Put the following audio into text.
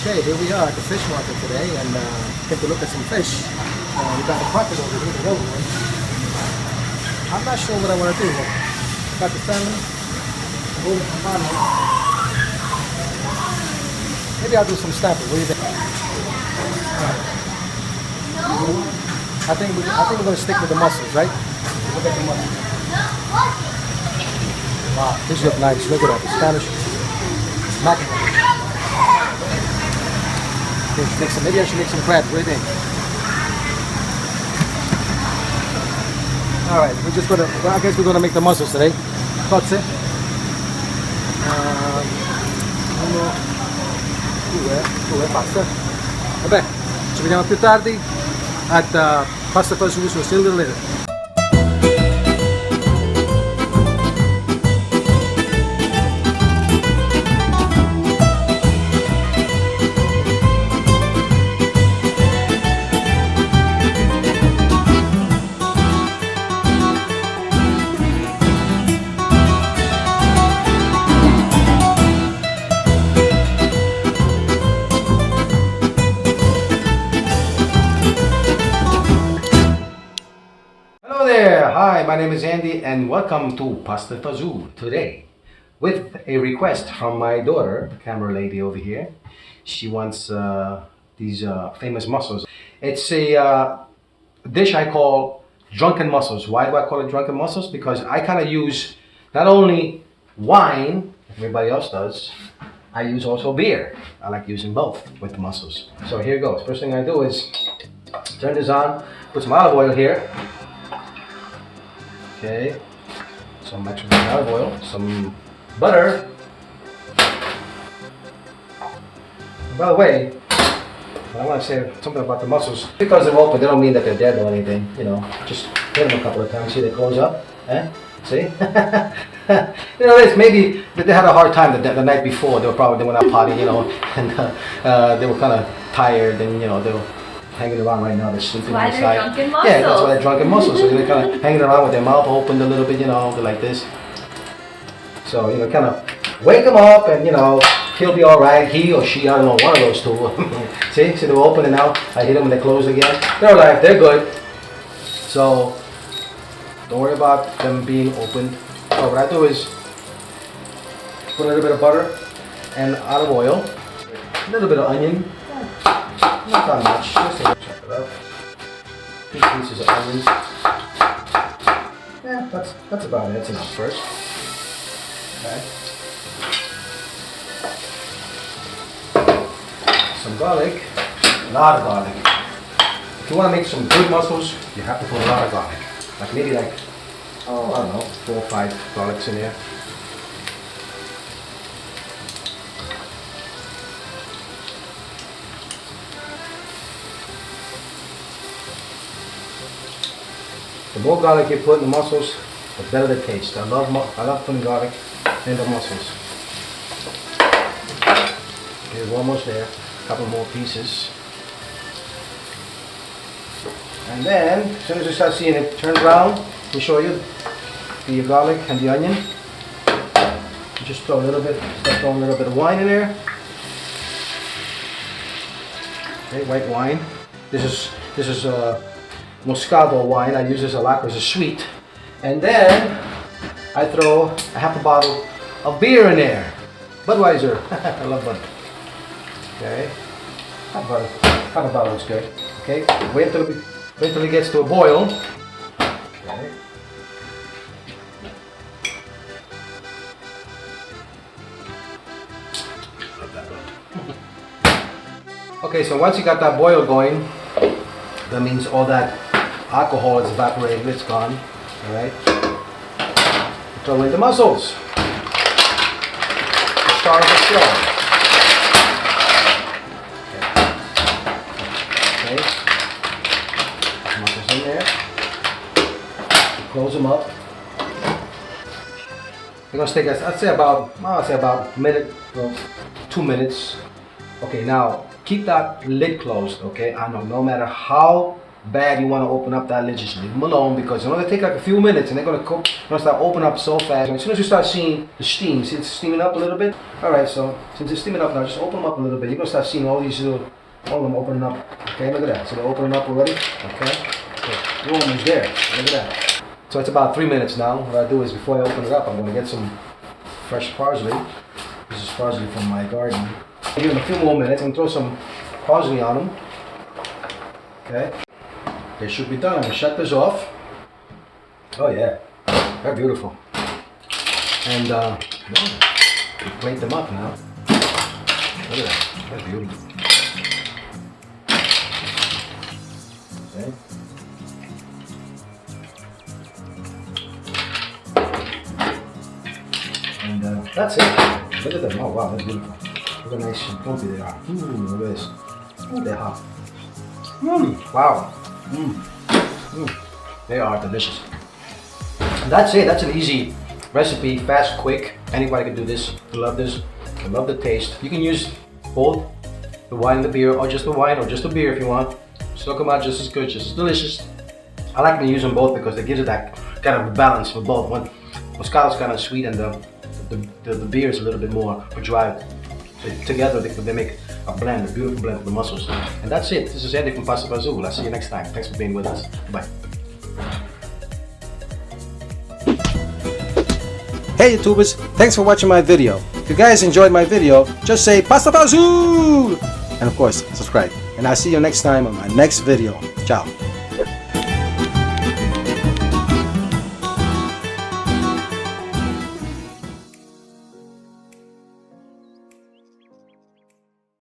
Okay, here we are at the fish market today and came to look at some fish. We got the pocket over here, the little one. I'm not sure what I want to do. Got the salmon, hold it on. Maybe I'll do some snapping. What do you think? I think we're going to stick with the mussels, right? Look at the mussels. Wow, these look nice. Look at that, the Spanish mackerel. Maybe I should make some crabs. What do you think? All right, we're just gonna. Well, I guess we're gonna make the mussels today. Cozze. Due pasta. Vabbè, ci vediamo più tardi at Pasta Fazool, so see you a little later. Hi, my name is Andy and welcome to Pasta Fazool today with a request from my daughter, the camera lady over here. She wants these famous mussels. It's a dish I call Drunken Mussels. Why do I call it Drunken Mussels? Because I kind of use not only wine, everybody else does, I use also beer. I like using both with the mussels. So here goes. First thing I do is turn this on, put some olive oil here. Okay, some extra olive oil, some butter. By the way, I want to say something about the mussels. Because they're open, they don't mean that they're dead or anything. You know, just hit them a couple of times. See, they close up. See? You know, it's maybe they had a hard time the night before. They went out partying, you know, and they were kind of tired, and you know they were hanging around right now. They're sleeping Why inside. they're drunken mussels. Yeah, that's why they're drunken mussels. So they're kind of hanging around with their mouth opened a little bit, you know, like this. So, you know, kind of wake them up and, you know, he'll be all right. He or she, I don't know, one of those two. See, they're open and now I hit them and they close again. They're all right, they're good. So, don't worry about them being opened. So what I do is put a little bit of butter and olive oil, a little bit of onion. Not that much, just a little. Chop it up. 2 pieces of onions. Yeah, that's about it. That's enough first. Okay. Some garlic. A lot of garlic. If you want to make some good mussels, you have to put a lot of garlic. Like maybe like, oh, I don't know, 4 or 5 garlics in there. The more garlic you put in the mussels, the better the taste. I love putting garlic in the mussels. Okay, we're almost there. A couple more pieces. And then, as soon as you start seeing it turn brown, we show you the garlic and the onion. You just throw a little bit, start throwing a little bit of wine in there. Okay, white wine. This is Moscato wine. I use this a lot because it's sweet. And then I throw a half a bottle of beer in there. Budweiser. I love Bud. Okay. Half a bottle is good. Okay. Wait till it gets to a boil. Okay. Okay, so once you got that boil going, that means all that alcohol is evaporated, it's gone. Alright? Throw in the mussels. Start with slow. Okay. Mussels in there. Close them up. They're gonna take us, I'd say about a minute, well, 2 minutes. Okay, now keep that lid closed, okay? I know no matter how bad you want to open up that lid, just leave them alone because it's only take like a few minutes and they're going to cook. They're going to start opening up so fast. And as soon as you start seeing the steam, see it's steaming up a little bit? Alright, so since it's steaming up now, just open them up a little bit. You're going to start seeing all these little, all of them opening up. Okay, look at that. So they're opening up already. Okay, so you're almost there. Look at that. So it's about 3 minutes now. What I do is before I open it up, I'm going to get some fresh parsley. This is parsley from my garden. Give them a few more minutes and throw some parsley on them. Okay. They should be done. I'm gonna shut this off. Oh yeah, they're beautiful. And plate them up now. Look at that, that's beautiful. Okay. And that's it. Look at them. Oh wow, that's beautiful. Look how nice and plumpy they are. Look at this. Oh, they're hot. Wow. They are delicious. And that's it. That's an easy recipe, fast, quick. Anybody can do this. I love this. I love the taste. You can use both the wine and the beer, or just the wine, or just the beer if you want. Still come out just as good, just as delicious. I like to use them both because it gives it that kind of balance for both. One Moscato's kind of sweet and the beer is a little bit more dry. So together they make a blend, a beautiful blend of the mussels. And that's it. This is Eddie from Fazool. I'll see you next time. Thanks for being with us. Bye. Hey YouTubers, thanks for watching my video. If you guys enjoyed my video, just say Pasta Fazool! And of course, subscribe. And I'll see you next time on my next video. Ciao.